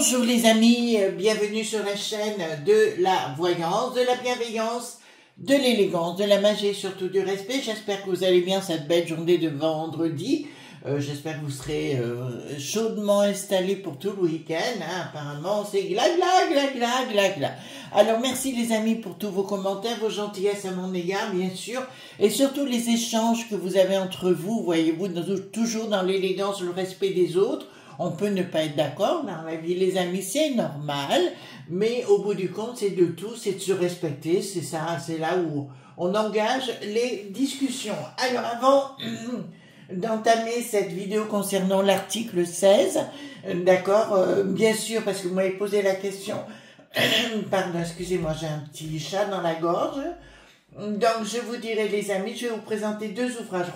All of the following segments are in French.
Bonjour les amis, bienvenue sur la chaîne de la voyance, de la bienveillance, de l'élégance, de la magie et surtout du respect. J'espère que vous allez bien cette belle journée de vendredi. J'espère que vous serez chaudement installés pour tout le week-end. Hein. Apparemment, c'est gla gla gla gla gla gla. Alors merci les amis pour tous vos commentaires, vos gentillesses à mon égard, bien sûr, et surtout les échanges que vous avez entre vous. Voyez-vous, toujours dans l'élégance, le respect des autres. On peut ne pas être d'accord dans la vie, les amis, c'est normal, mais au bout du compte, c'est de tout, c'est de se respecter, c'est ça, c'est là où on engage les discussions. Alors avant d'entamer cette vidéo concernant l'article 16, d'accord, bien sûr, parce que vous m'avez posé la question, pardon, excusez-moi, j'ai un petit chat dans la gorge. Donc, je vous dirai, les amis, je vais vous présenter deux ouvrages,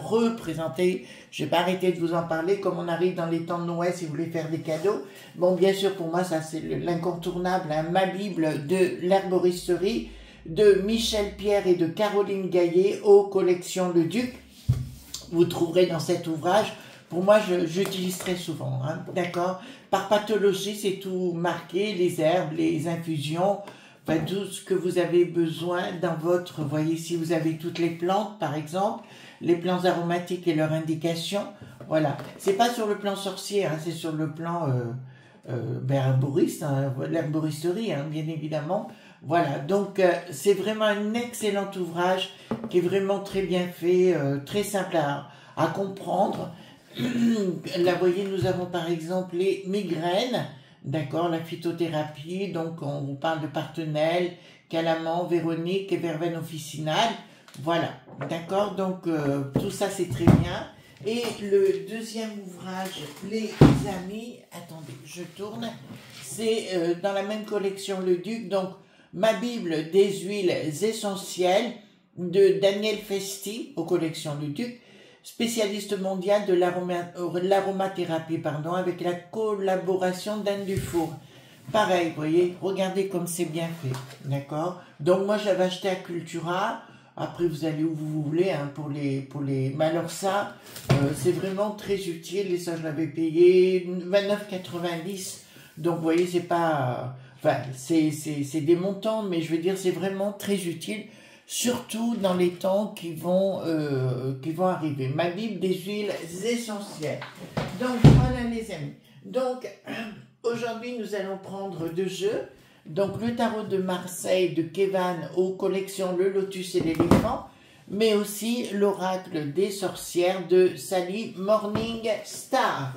je vais pas arrêter de vous en parler, comme on arrive dans les temps de Noël, si vous voulez faire des cadeaux. Bon, bien sûr, pour moi, ça, c'est l'incontournable, hein, ma Bible de l'herboristerie, de Michel Pierre et de Caroline Gaillet, aux collections Le Duc. Vous trouverez dans cet ouvrage, pour moi, j'utilise très souvent, hein, d'accord? Par pathologie, c'est tout marqué, les herbes, les infusions, enfin, tout ce que vous avez besoin dans votre, voyez, si vous avez toutes les plantes, par exemple, les plantes aromatiques et leurs indications, voilà. C'est pas sur le plan sorcier, hein, c'est sur le plan herboriste, hein, l'herboristerie, hein, bien évidemment. Voilà, donc c'est vraiment un excellent ouvrage qui est vraiment très bien fait, très simple à comprendre. Là, vous voyez, nous avons par exemple les migraines, d'accord, la phytothérapie, donc on vous parle de Partenelle, Calamant, Véronique et Verveine officinale, voilà, d'accord, donc tout ça c'est très bien. Et le deuxième ouvrage, les amis, attendez, je tourne, c'est dans la même collection Le Duc, donc ma Bible des huiles essentielles de Daniel Festi, aux collections Le Duc, spécialiste mondial de l'aromathérapie, pardon, avec la collaboration d'Anne Dufour. Pareil, vous voyez, regardez comme c'est bien fait, d'accord? Donc moi j'avais acheté à Cultura, après vous allez où vous voulez, hein, pour les... Mais alors ça, c'est vraiment très utile, et ça je l'avais payé 29,90, donc vous voyez, c'est pas... Enfin, c'est des montants, mais je veux dire, c'est vraiment très utile, surtout dans les temps qui vont arriver. Ma Bible des huiles essentielles. Donc, voilà les amis. Donc, aujourd'hui, nous allons prendre deux jeux. Donc, le tarot de Marseille de Kevan aux collections Le Lotus et l'éléphant, mais aussi l'oracle des sorcières de Sally Morning Star.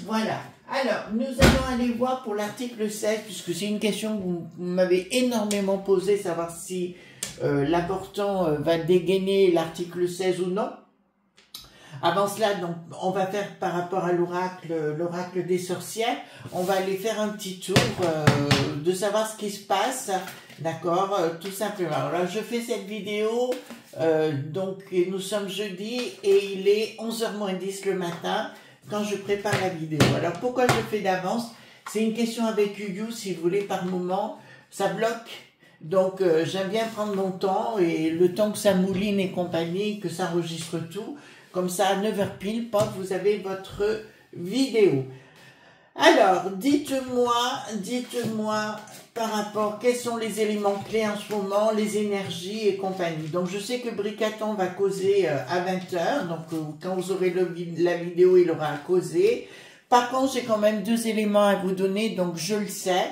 Voilà. Alors, nous allons aller voir pour l'article 16, puisque c'est une question que vous m'avez énormément posée, savoir si l'important va dégainer l'article 16 ou non. Avant cela, donc, on va faire par rapport à l'oracle des sorcières, on va aller faire un petit tour de savoir ce qui se passe, d'accord, tout simplement. Alors, je fais cette vidéo, donc nous sommes jeudi et il est 11h moins 10 le matin, quand je prépare la vidéo. Alors pourquoi je le fais d'avance? C'est une question avec Hugo, si vous voulez, par moment, ça bloque. Donc j'aime bien prendre mon temps, et le temps que ça mouline et compagnie, que ça enregistre tout, comme ça à 9h pile, pop, vous avez votre vidéo. Alors, dites-moi, par rapport, quels sont les éléments clés en ce moment, les énergies et compagnie. Donc, je sais que Bricaton va causer à 20h, donc quand vous aurez la vidéo, il aura causé. Par contre, j'ai quand même deux éléments à vous donner, donc je le sais.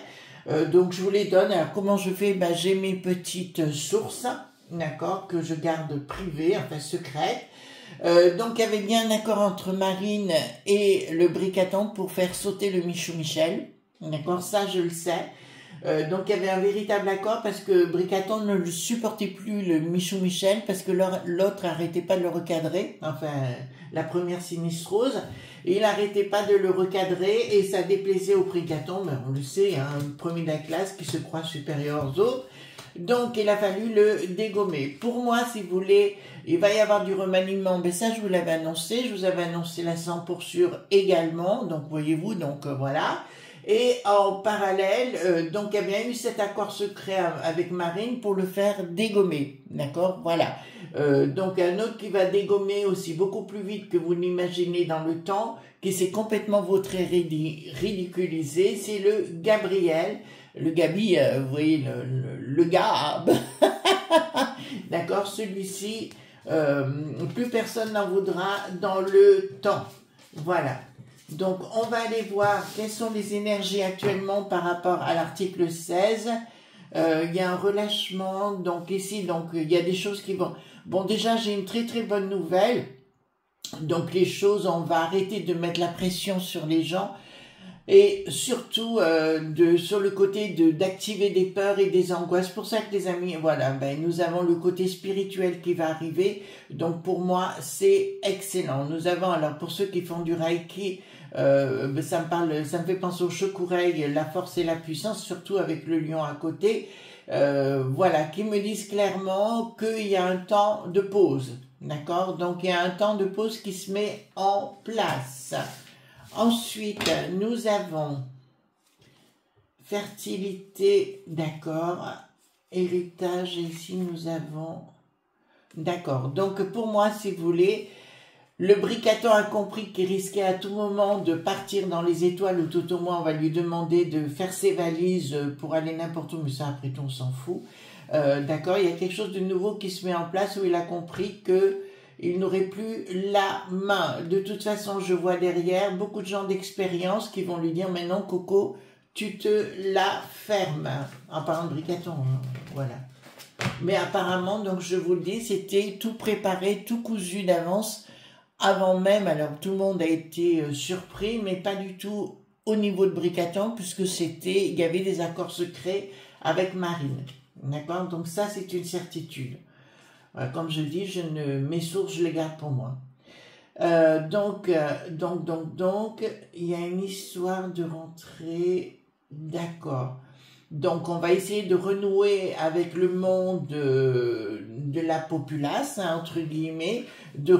Donc, je vous les donne. Alors, comment je fais? Ben, j'ai mes petites sources, d'accord, que je garde privées, enfin secrètes. Donc il y avait bien un accord entre Marine et le Bricaton pour faire sauter le Michou Michel, d'accord, ça je le sais. Donc il y avait un véritable accord parce que Bricaton ne le supportait plus, le Michou Michel, parce que l'autre arrêtait pas de le recadrer, enfin la première sinistrose, et il arrêtait pas de le recadrer et ça déplaisait au Bricaton, mais on le sait, hein, un premier de la classe qui se croit supérieur aux autres. Donc, il a fallu le dégommer. Pour moi, si vous voulez, il va y avoir du remaniement. Mais ça, je vous l'avais annoncé. Je vous avais annoncé la 100 pour sûr également. Donc, voyez-vous, donc voilà. Et en parallèle, donc il y a bien eu cet accord secret avec Marine pour le faire dégommer, d'accord, voilà. Donc un autre qui va dégommer aussi beaucoup plus vite que vous l'imaginez dans le temps, qui s'est complètement vautré, ridiculisé, c'est le Gabriel, le Gabi, vous voyez, le Gab, d'accord, celui-ci, plus personne n'en voudra dans le temps, voilà. Donc, on va aller voir quelles sont les énergies actuellement par rapport à l'article 16. Il y a un relâchement, donc ici, donc il y a des choses qui vont... Bon, déjà, j'ai une très très bonne nouvelle. Donc, les choses, on va arrêter de mettre la pression sur les gens. Et surtout, sur le côté d'activer des peurs et des angoisses. C'est pour ça que les amis, voilà, ben, nous avons le côté spirituel qui va arriver. Donc, pour moi, c'est excellent. Nous avons, alors, pour ceux qui font du Reiki... ça me fait penser au Shokureï, la force et la puissance, surtout avec le lion à côté, voilà, qui me disent clairement qu'il y a un temps de pause, d'accord? Donc il y a un temps de pause qui se met en place. Ensuite, nous avons fertilité, d'accord, héritage, et ici nous avons, d'accord, donc pour moi, si vous voulez, le bricaton a compris qu'il risquait à tout moment de partir dans les étoiles, ou tout au moins on va lui demander de faire ses valises pour aller n'importe où, mais ça après tout on s'en fout. D'accord, il y a quelque chose de nouveau qui se met en place où il a compris qu'il n'aurait plus la main. De toute façon, je vois derrière beaucoup de gens d'expérience qui vont lui dire « Mais non, Coco, tu te la fermes ». En parlant de bricaton, hein, voilà. Mais apparemment, donc je vous le dis, c'était tout préparé, tout cousu d'avance. Avant même, alors tout le monde a été surpris, mais pas du tout au niveau de Bricaton, puisque il y avait des accords secrets avec Marine. D'accord? Donc ça, c'est une certitude. Voilà, comme je dis, mes sources, je les garde pour moi. Donc, il y a une histoire de rentrée, d'accord. Donc, on va essayer de renouer avec le monde de la populace, hein, entre guillemets, de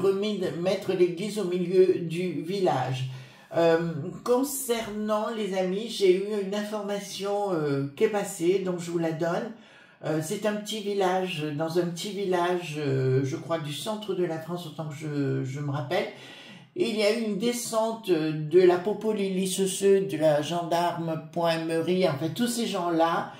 mettre l'église au milieu du village. Concernant les amis, j'ai eu une information qui est passée, donc je vous la donne. C'est un petit village, dans un petit village, je crois, du centre de la France, autant que je me rappelle. Et il y a eu une descente de la Popo Lili Seusseux, de la gendarme.merie, en fait, tous ces gens-là,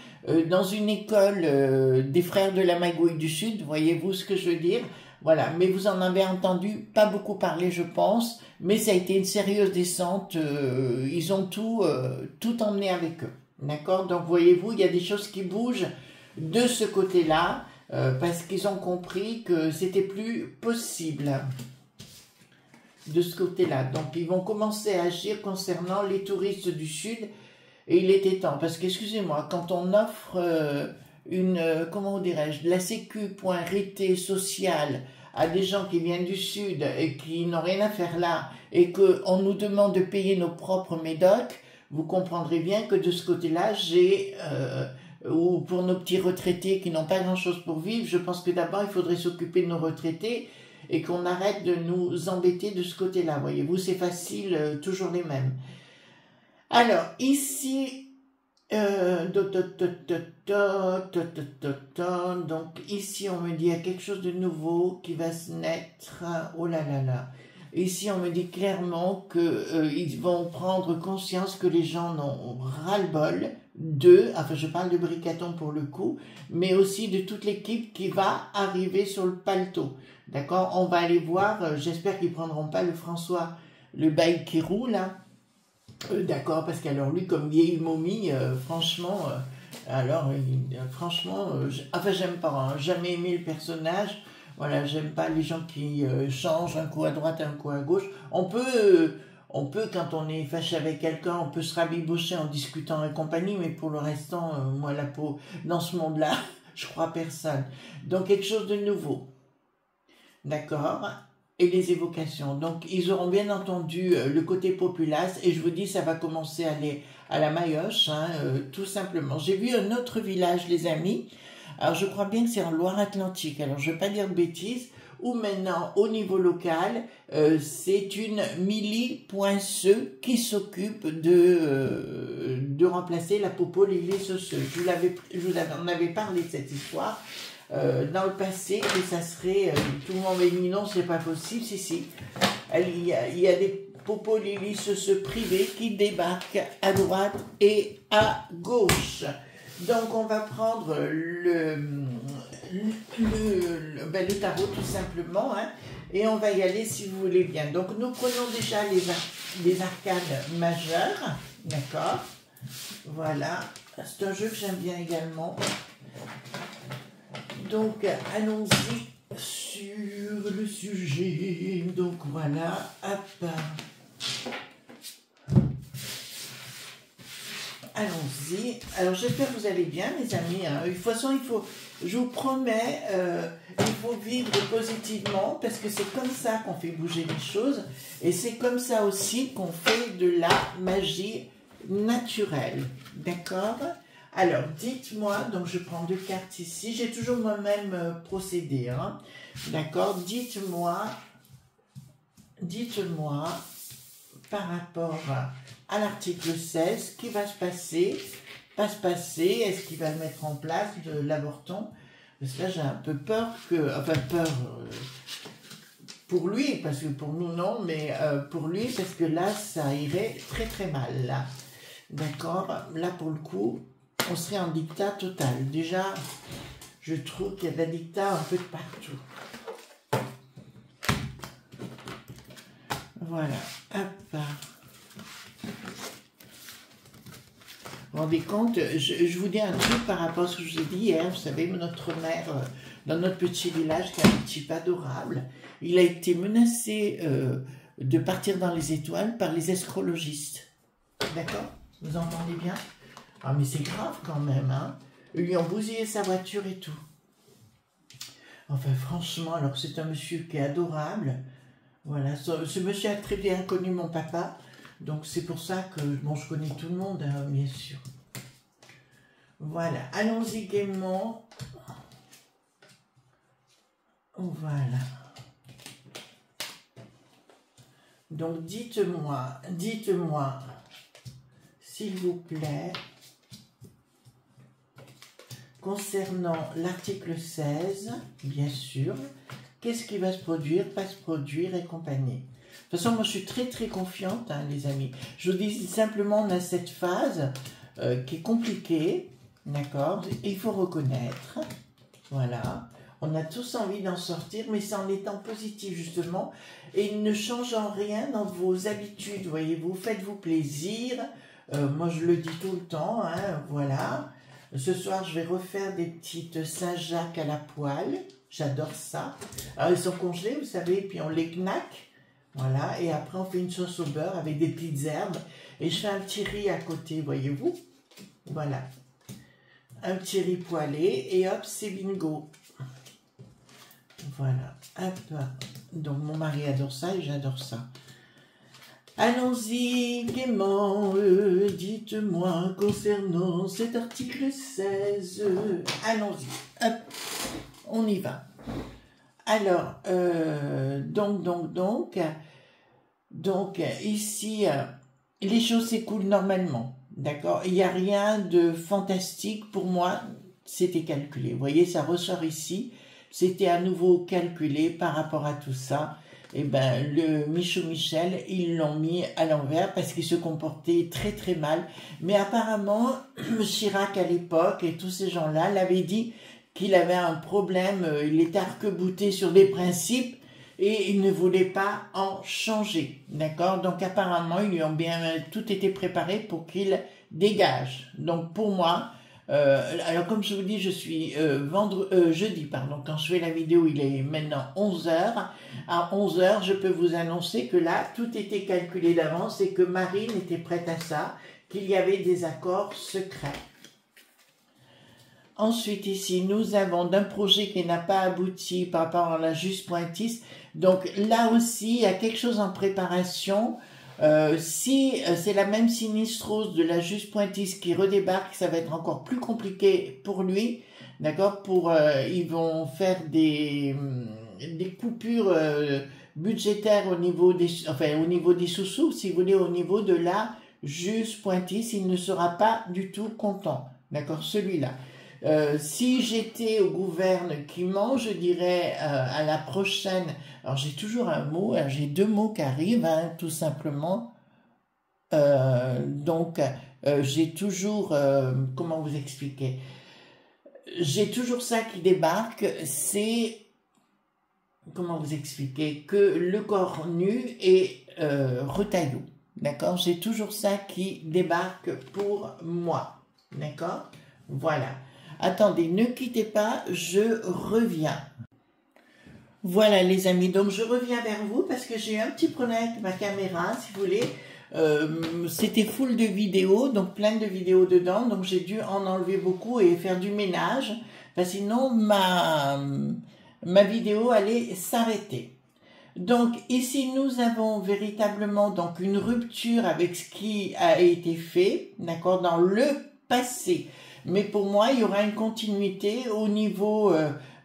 dans une école des frères de la Magouille du Sud, voyez-vous ce que je veux dire? Voilà, mais vous en avez entendu pas beaucoup parler, je pense, mais ça a été une sérieuse descente, ils ont tout emmené avec eux, d'accord? Donc, voyez-vous, il y a des choses qui bougent de ce côté-là, parce qu'ils ont compris que c'était plus possible. De ce côté-là. Donc, ils vont commencer à agir concernant les touristes du Sud. Et il était temps. Parce que, excusez-moi, quand on offre comment dirais-je, de la sécu.RT sociale à des gens qui viennent du Sud et qui n'ont rien à faire là, et qu'on nous demande de payer nos propres médocs, vous comprendrez bien que de ce côté-là, ou pour nos petits retraités qui n'ont pas grand-chose pour vivre, je pense que d'abord, il faudrait s'occuper de nos retraités et qu'on arrête de nous embêter de ce côté-là. Voyez-vous, c'est facile, toujours les mêmes. Alors, ici, donc ici, on me dit, il y a quelque chose de nouveau qui va se naître. Oh là là là. Ici, on me dit clairement qu'ils vont prendre conscience que les gens n'ont ras-le-bol enfin je parle de Bricaton pour le coup, mais aussi de toute l'équipe qui va arriver sur le paletot. D'accord? On va aller voir, j'espère qu'ils prendront pas le François, le bail qui roule, là. D'accord, parce qu'alors lui, comme vieille momie, franchement, enfin j'aime pas, hein, jamais aimé le personnage. Voilà, j'aime pas les gens qui changent un coup à droite, un coup à gauche. On peut, quand on est fâché avec quelqu'un, on peut se rabibocher en discutant et compagnie, mais pour le restant, moi, la peau, dans ce monde-là, je crois personne. Donc, quelque chose de nouveau. D'accord? Et les évocations. Donc, ils auront bien entendu le côté populace, et je vous dis, ça va commencer à aller à la Mayoche, hein, tout simplement. J'ai vu un autre village, les amis. Alors, je crois bien que c'est en Loire-Atlantique. Alors, je ne vais pas dire de bêtises, ou maintenant au niveau local, c'est une Milly.se qui s'occupe de remplacer la Popo Lily Sauceuse. Je vous en avais parlé de cette histoire dans le passé, que ça serait, tout le monde m'a dit non, c'est pas possible, si, il y a des Popo Lily Sauceuses privés qui débarquent à droite et à gauche. Donc on va prendre le tarot tout simplement, hein, et on va y aller si vous voulez bien. Donc nous prenons déjà les arcanes majeures, d'accord? Voilà, c'est un jeu que j'aime bien également. Donc allons-y sur le sujet. Donc voilà, hop. Allons-y. Alors j'espère que vous allez bien, mes amis. Hein. De toute façon, je vous promets, il faut vivre positivement parce que c'est comme ça qu'on fait bouger les choses et c'est comme ça aussi qu'on fait de la magie naturelle. D'accord? Alors, dites-moi, donc je prends 2 cartes ici. J'ai toujours moi-même procédé. Hein. D'accord? Dites-moi par rapport à l'article 16, qui va se passer, pas se passer, est-ce qu'il va le mettre en place, de l'avorton? Parce que là, j'ai un peu peur pour lui, parce que pour nous, non, mais pour lui, parce que là, ça irait très très mal, là. D'accord? Là, pour le coup, on serait en dictat total. Déjà, je trouve qu'il y a des dictats un peu de partout. Voilà, hop. Vous vous rendez compte, je vous dis un truc par rapport à ce que je vous ai dit hier. Vous savez, notre mère, dans notre petit village, qui est un petit peu adorable, il a été menacé de partir dans les étoiles par les astrologistes. D'accord? Vous entendez bien? Ah, mais c'est grave quand même, hein? Ils lui ont bousillé sa voiture et tout. Enfin, franchement, alors c'est un monsieur qui est adorable. Voilà, ce monsieur a très bien connu mon papa. Donc c'est pour ça que, bon, je connais tout le monde, hein, bien sûr. Voilà, allons-y gaiement. Voilà. Donc dites-moi, s'il vous plaît, concernant l'article 16, bien sûr, qu'est-ce qui va se produire, pas se produire et compagnie. De toute façon, moi, je suis très, très confiante, hein, les amis. Je vous dis simplement, on a cette phase qui est compliquée, d'accord? Il faut reconnaître, voilà. On a tous envie d'en sortir, mais c'est en étant positif, justement, et ne changeant rien dans vos habitudes, voyez-vous. Faites-vous plaisir. Moi, je le dis tout le temps, hein, voilà. Ce soir, je vais refaire des petites Saint-Jacques à la poêle. J'adore ça. Alors, ils sont congelés, vous savez, et puis on les knack. Voilà, et après on fait une sauce au beurre avec des petites herbes. Et je fais un petit riz à côté, voyez-vous. Voilà. Un petit riz poêlé, et hop, c'est bingo. Voilà, hop. Donc mon mari adore ça et j'adore ça. Allons-y, gaiement, dites-moi concernant cet article 16. Allons-y, hop, on y va. Alors, donc ici, les choses s'écoulent normalement, d'accord? Il n'y a rien de fantastique pour moi, c'était calculé. Vous voyez, ça ressort ici, c'était à nouveau calculé par rapport à tout ça. Et ben, le Michou Michel, ils l'ont mis à l'envers parce qu'il se comportait très très mal. Mais apparemment, Chirac à l'époque et tous ces gens-là l'avaient dit qu'il avait un problème, il était arc-bouté sur des principes et il ne voulait pas en changer, d'accord? Donc apparemment, ils lui ont bien tout été préparé pour qu'il dégage. Donc pour moi, alors comme je vous dis, je suis jeudi, pardon, quand je fais la vidéo, il est maintenant 11h. À 11h, je peux vous annoncer que là, tout était calculé d'avance et que Marine était prête à ça, qu'il y avait des accords secrets. Ensuite, ici, nous avons d'un projet qui n'a pas abouti par rapport à la Juste Pointiste. Donc là aussi, il y a quelque chose en préparation. Si c'est la même sinistrose de la Juste Pointiste qui redébarque, ça va être encore plus compliqué pour lui. D'accord? Ils vont faire des coupures budgétaires au niveau des, enfin, au niveau des sous-sous, si vous voulez, au niveau de la juste Pointis, il ne sera pas du tout content. D'accord, celui-là. Si j'étais au gouvernement, je dirais à la prochaine. Alors j'ai toujours un mot, j'ai deux mots qui arrivent, hein, tout simplement. J'ai toujours, comment vous expliquer? J'ai toujours ça qui débarque, c'est, comment vous expliquer, que le corps nu est retaillot. D'accord? J'ai toujours ça qui débarque pour moi. D'accord? Voilà. Attendez, ne quittez pas, je reviens. Voilà les amis, donc je reviens vers vous parce que j'ai eu un petit problème avec ma caméra, si vous voulez. C'était full de vidéos, donc plein de vidéos dedans, donc j'ai dû en enlever beaucoup et faire du ménage, parce que sinon ma vidéo allait s'arrêter. Donc ici nous avons véritablement donc une rupture avec ce qui a été fait, d'accord, dans le passé. Mais pour moi, il y aura une continuité au niveau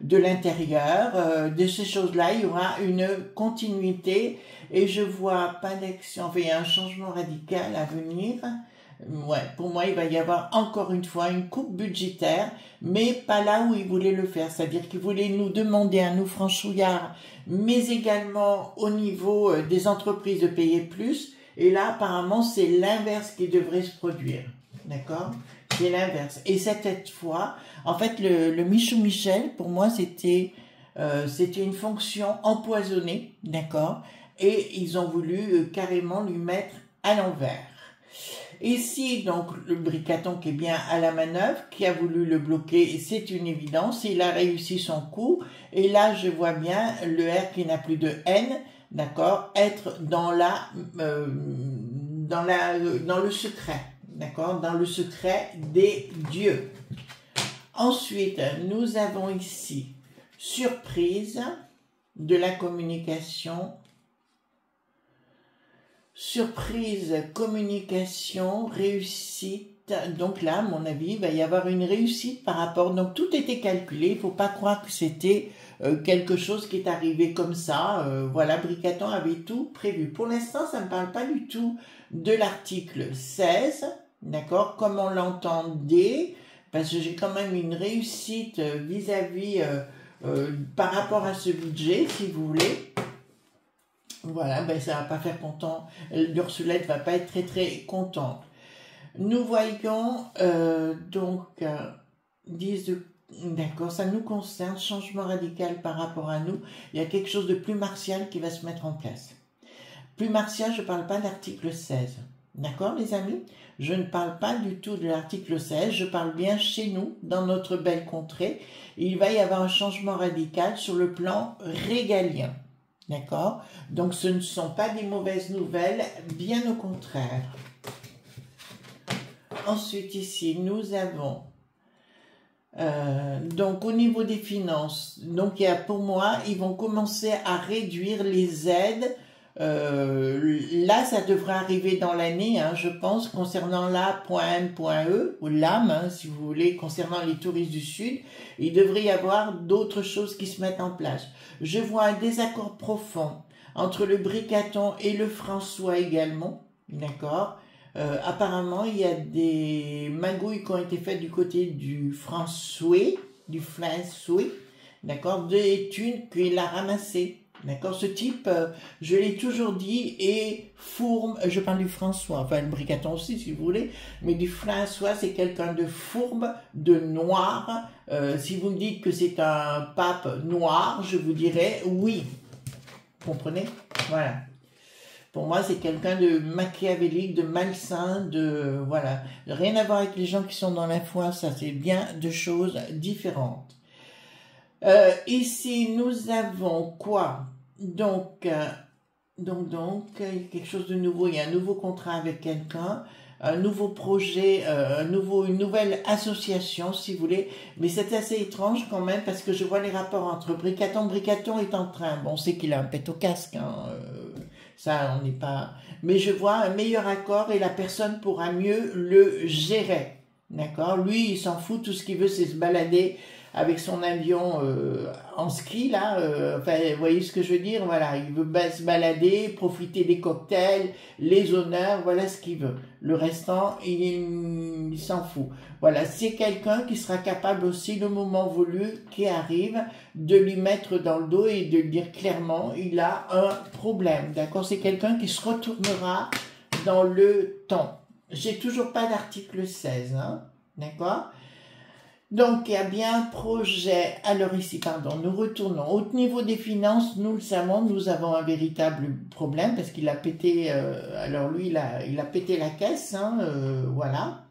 de l'intérieur, de ces choses-là, il y aura une continuité et je vois pas d'action, enfin, il y a un changement radical à venir. Ouais, pour moi, il va y avoir encore une fois une coupe budgétaire, mais pas là où il voulait le faire. C'est-à-dire qu'il voulait nous demander à nous franchouillards, mais également au niveau des entreprises de payer plus. Et là, apparemment, c'est l'inverse qui devrait se produire. D'accord? C'est l'inverse. Et cette fois, en fait, le Michou Michel, pour moi, c'était une fonction empoisonnée, d'accord? Et ils ont voulu carrément lui mettre à l'envers. Ici, donc, le Bricaton qui est bien à la manœuvre, qui a voulu le bloquer, c'est une évidence. Il a réussi son coup. Et là, je vois bien le R qui n'a plus de N, d'accord, être dans le secret. D'accord, dans le secret des dieux. Ensuite, nous avons ici surprise de la communication. Surprise, communication, réussite. Donc là, à mon avis, il va y avoir une réussite par rapport. Donc tout était calculé. Il ne faut pas croire que c'était quelque chose qui est arrivé comme ça. Voilà, Bricaton avait tout prévu. Pour l'instant, ça ne parle pas du tout de l'article 16. D'accord, comme on l'entendait, parce que j'ai quand même une réussite vis-à-vis par rapport à ce budget, si vous voulez. Voilà, ben ça va pas faire content. L'Ursulette va pas être très très contente. Nous voyons d'accord, ça nous concerne, changement radical par rapport à nous. Il y a quelque chose de plus martial qui va se mettre en place. Plus martial, je parle pas de l'article 16. D'accord, les amis? Je ne parle pas du tout de l'article 16, je parle bien chez nous, dans notre belle contrée. Il va y avoir un changement radical sur le plan régalien. D'accord? Donc, ce ne sont pas des mauvaises nouvelles, bien au contraire. Ensuite, ici, nous avons... donc, au niveau des finances, donc, pour moi, ils vont commencer à réduire les aides. Là, ça devrait arriver dans l'année, hein, je pense, concernant la.m.e, ou l'âme, hein, si vous voulez, concernant les touristes du Sud, il devrait y avoir d'autres choses qui se mettent en place. Je vois un désaccord profond entre le Bricaton et le François également, d'accord? Apparemment, il y a des magouilles qui ont été faites du côté du François, d'accord, des thunes qu'il a ramassées. D'accord, ce type, je l'ai toujours dit, est fourbe, je parle du François, enfin le Bricaton aussi si vous voulez, mais du François c'est quelqu'un de fourbe, de noir. Si vous me dites que c'est un pape noir, je vous dirais oui. Comprenez? Voilà. Pour moi, c'est quelqu'un de machiavélique, de malsain, de... Voilà. Rien à voir avec les gens qui sont dans la foi, ça c'est bien deux choses différentes. Ici, nous avons quoi? Donc, quelque chose de nouveau. Il y a un nouveau contrat avec quelqu'un, un nouveau projet, une nouvelle association, si vous voulez. Mais c'est assez étrange quand même parce que je vois les rapports entre Bricaton. Bricaton est en train, bon, on sait qu'il a un pet au casque, hein, ça, on n'est pas... Mais je vois un meilleur accord et la personne pourra mieux le gérer. D'accord? Lui, il s'en fout, tout ce qu'il veut, c'est se balader avec son avion en ski, là, enfin, vous voyez ce que je veux dire, voilà, il veut se balader, profiter des cocktails, les honneurs, voilà ce qu'il veut. Le restant, il s'en fout. Voilà, c'est quelqu'un qui sera capable aussi, le moment voulu qui arrive, de lui mettre dans le dos et de lui dire clairement, il a un problème, d'accord? C'est quelqu'un qui se retournera dans le temps. J'ai toujours pas d'article 16, hein, d'accord? Donc, il y a bien un projet. Alors ici, pardon, nous retournons. Au niveau des finances, nous le savons, nous avons un véritable problème parce qu'il a pété, alors lui, il a pété la caisse, hein, voilà.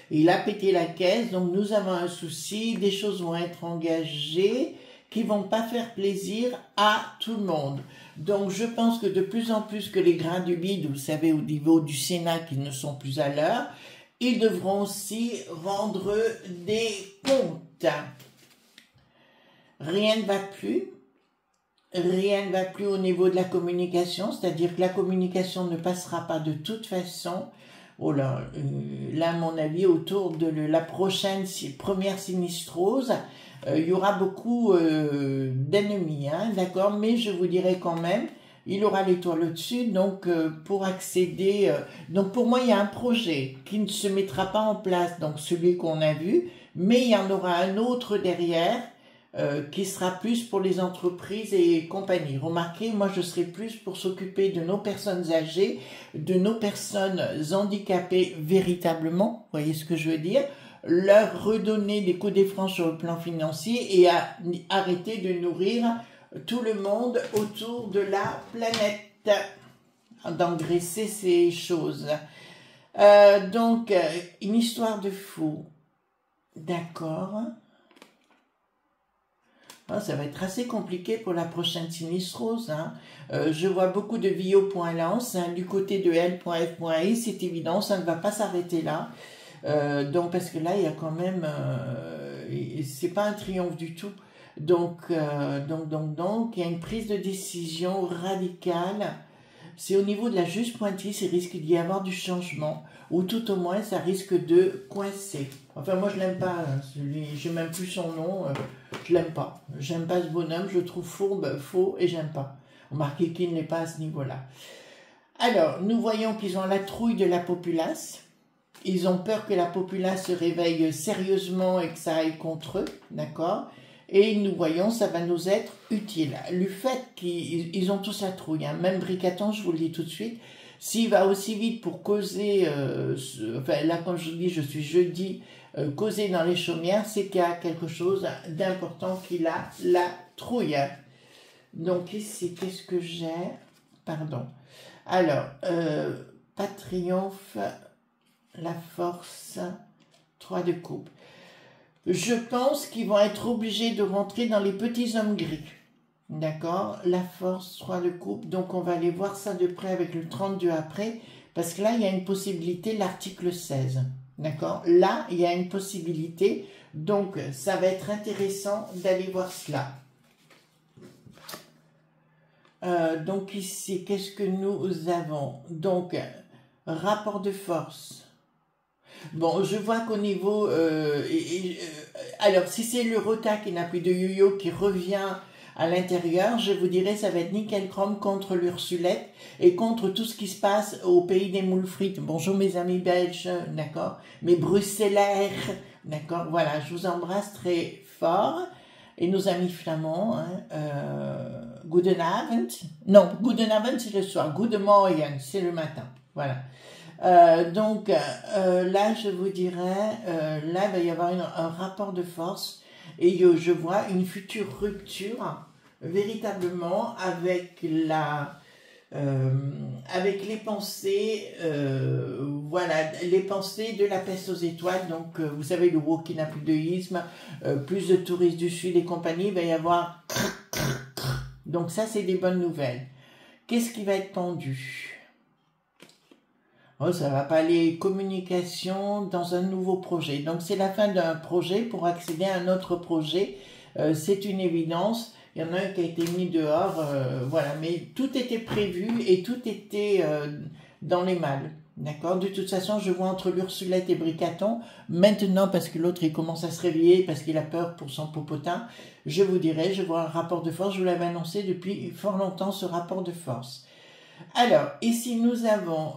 Il a pété la caisse, donc nous avons un souci, des choses vont être engagées qui vont pas faire plaisir à tout le monde. Donc, je pense que de plus en plus que les grains du bide, vous savez, au niveau du Sénat qui ne sont plus à l'heure, ils devront aussi rendre des comptes. Rien ne va plus. Rien ne va plus au niveau de la communication, c'est-à-dire que la communication ne passera pas de toute façon. Oh là, à mon avis, autour de la première sinistrose, il y aura beaucoup d'ennemis, hein, d'accord, mais je vous dirai quand même, il aura l'étoile au-dessus, donc pour accéder... donc pour moi, il y a un projet qui ne se mettra pas en place, donc celui qu'on a vu, mais il y en aura un autre derrière qui sera plus pour les entreprises et compagnies. Remarquez, moi je serai plus pour s'occuper de nos personnes âgées, de nos personnes handicapées véritablement, vous voyez ce que je veux dire, leur redonner des coups d'écran sur le plan financier et arrêter de nourrir tout le monde autour de la planète, d'engraisser ces choses. Donc, une histoire de fou. D'accord. Oh, ça va être assez compliqué pour la prochaine sinistrose. Hein. Je vois beaucoup de vio.lance hein, du côté de l.f.i, c'est évident, ça ne va pas s'arrêter là. Donc, parce que là, il y a quand même... c'est pas un triomphe du tout. Donc, il y a une prise de décision radicale. C'est au niveau de la juge Pointille, il risque d'y avoir du changement, ou tout au moins, ça risque de coincer. Enfin, moi, je l'aime pas, hein, je n'aime plus son nom, je l'aime pas. J'aime pas ce bonhomme, je le trouve fourbe, faux, et j'aime pas. Remarquez qu'il n'est pas à ce niveau-là. Alors, nous voyons qu'ils ont la trouille de la populace. Ils ont peur que la populace se réveille sérieusement et que ça aille contre eux, d'accord? Et nous voyons, ça va nous être utile. Le fait qu'ils ont tous la trouille, hein, même Bricaton, je vous le dis tout de suite, s'il va aussi vite pour causer, enfin là quand je vous dis, je suis jeudi, causer dans les chaumières, c'est qu'il y a quelque chose d'important qu'il a la trouille. Donc ici, qu'est-ce que j'ai? Pardon. Alors, pas triomphe, la force, 3 de coupe. Je pense qu'ils vont être obligés de rentrer dans les petits hommes gris. D'accord? La force, 3 de coupe. Donc, on va aller voir ça de près avec le 32 après. Parce que là, il y a une possibilité, l'article 16. D'accord? Là, il y a une possibilité. Donc, ça va être intéressant d'aller voir cela. Donc, ici, qu'est-ce que nous avons? Donc, rapport de force. Bon, je vois qu'au niveau... alors, si c'est le Rota qui n'a plus de yo-yo qui revient à l'intérieur, je vous dirais ça va être nickel chrome contre l'Ursulette et contre tout ce qui se passe au pays des moules frites. Bonjour mes amis belges, d'accord? Mes bruxellaires, d'accord? Voilà, je vous embrasse très fort. Et nos amis flamands, hein, Goedenavond. Non, Goedenavond c'est le soir, Goedemorgen c'est le matin, voilà. Donc là je vous dirais là il va y avoir un rapport de force et je vois une future rupture véritablement avec avec les pensées voilà les pensées de la peste aux étoiles. Donc vous savez le Wokinapudeïsme, plus de touristes du sud et compagnie, il va y avoir donc ça c'est des bonnes nouvelles. Qu'est-ce qui va être pendu? Oh, ça va pas aller, communication dans un nouveau projet. Donc, c'est la fin d'un projet pour accéder à un autre projet. C'est une évidence. Il y en a un qui a été mis dehors, voilà. Mais tout était prévu et tout était dans les malles. D'accord? De toute façon, je vois entre l'Ursulette et Bricaton, maintenant, parce que l'autre, il commence à se réveiller, parce qu'il a peur pour son popotin, je vous dirai, je vois un rapport de force, je vous l'avais annoncé depuis fort longtemps, ce rapport de force. Alors, ici, nous avons,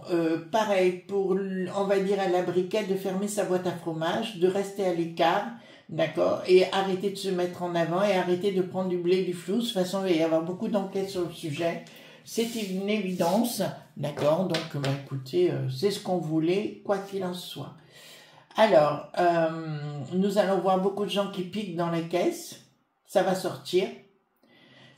pareil, pour, on va dire à la briquette, de fermer sa boîte à fromage, de rester à l'écart, d'accord, et arrêter de se mettre en avant, et arrêter de prendre du blé, du flou. De toute façon, il va y avoir beaucoup d'enquêtes sur le sujet. C'est une évidence, d'accord, donc, bah, écoutez, c'est ce qu'on voulait, quoi qu'il en soit. Alors, nous allons voir beaucoup de gens qui piquent dans les caisses, ça va sortir,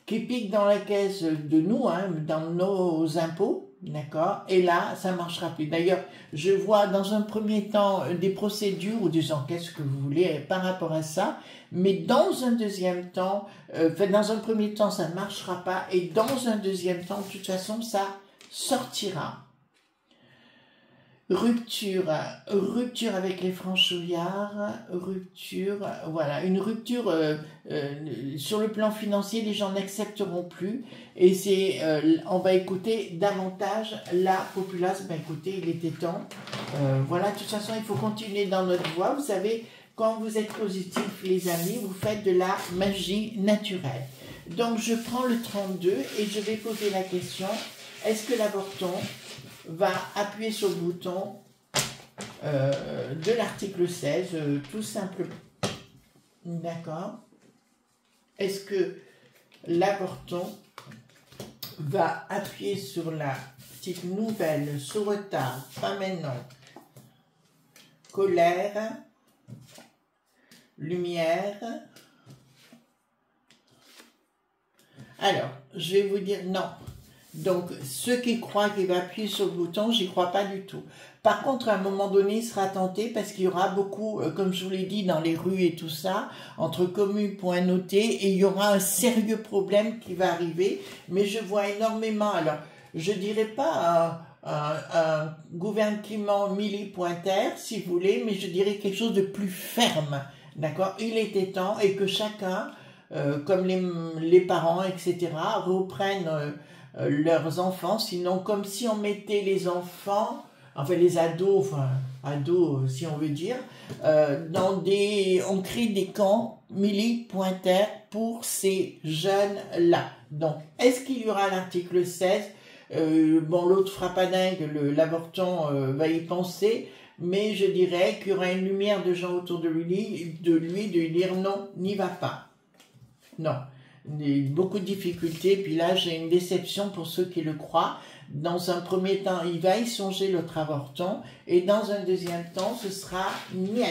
qui piquent dans la caisse de nous, hein, dans nos impôts, d'accord, et là, ça marchera plus. D'ailleurs, je vois dans un premier temps des procédures ou des enquêtes, ce que vous voulez, par rapport à ça, mais dans un deuxième temps, dans un premier temps, ça ne marchera pas, et dans un deuxième temps, de toute façon, ça sortira. Rupture avec les franchouillards, voilà, une rupture sur le plan financier, les gens n'accepteront plus, et c'est, on va écouter davantage la populace. Ben écoutez, il était temps, voilà, de toute façon, il faut continuer dans notre voie. Vous savez, quand vous êtes positif, les amis, vous faites de la magie naturelle. Donc, je prends le 32 et je vais poser la question, est-ce que l'avorton va appuyer sur le bouton de l'article 16, tout simplement. D'accord? Est-ce que l'avorton va appuyer sur la petite nouvelle sous retard, pas maintenant, colère, lumière? Alors, je vais vous dire non. Donc, ceux qui croient qu'il va appuyer sur le bouton, j'y crois pas du tout. Par contre, à un moment donné, il sera tenté parce qu'il y aura beaucoup, comme je vous l'ai dit, dans les rues et tout ça, entre communes, points notés, et il y aura un sérieux problème qui va arriver. Mais je vois énormément, alors, je dirais pas un gouvernement millipointaire, si vous voulez, mais je dirais quelque chose de plus ferme. D'accord? Il était temps, et que chacun, comme les parents, etc., reprennent leurs enfants, sinon comme si on mettait les enfants, enfin les ados, si on veut dire, on crée des camps millipointaires pour ces jeunes-là. Donc, est-ce qu'il y aura l'article 16? Bon, l'autre fera pas dingue, l'avorton va y penser, mais je dirais qu'il y aura une lumière de gens autour de lui, de lui dire non, n'y va pas. Non. Beaucoup de difficultés, puis là j'ai une déception pour ceux qui le croient. Dans un premier temps, il va y songer l'autre avorton, et dans un deuxième temps, ce sera niet.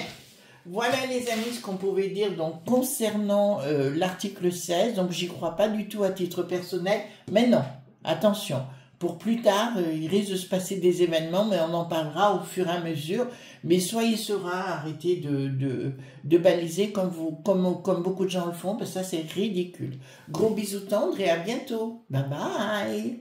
Voilà les amis ce qu'on pouvait dire donc concernant l'article 16, donc j'y crois pas du tout à titre personnel, mais non, attention, pour plus tard, il risque de se passer des événements, mais on en parlera au fur et à mesure. Mais soyez sereins, arrêtez de baliser comme beaucoup de gens le font, parce que ça c'est ridicule. Gros bisous tendres et à bientôt. Bye bye.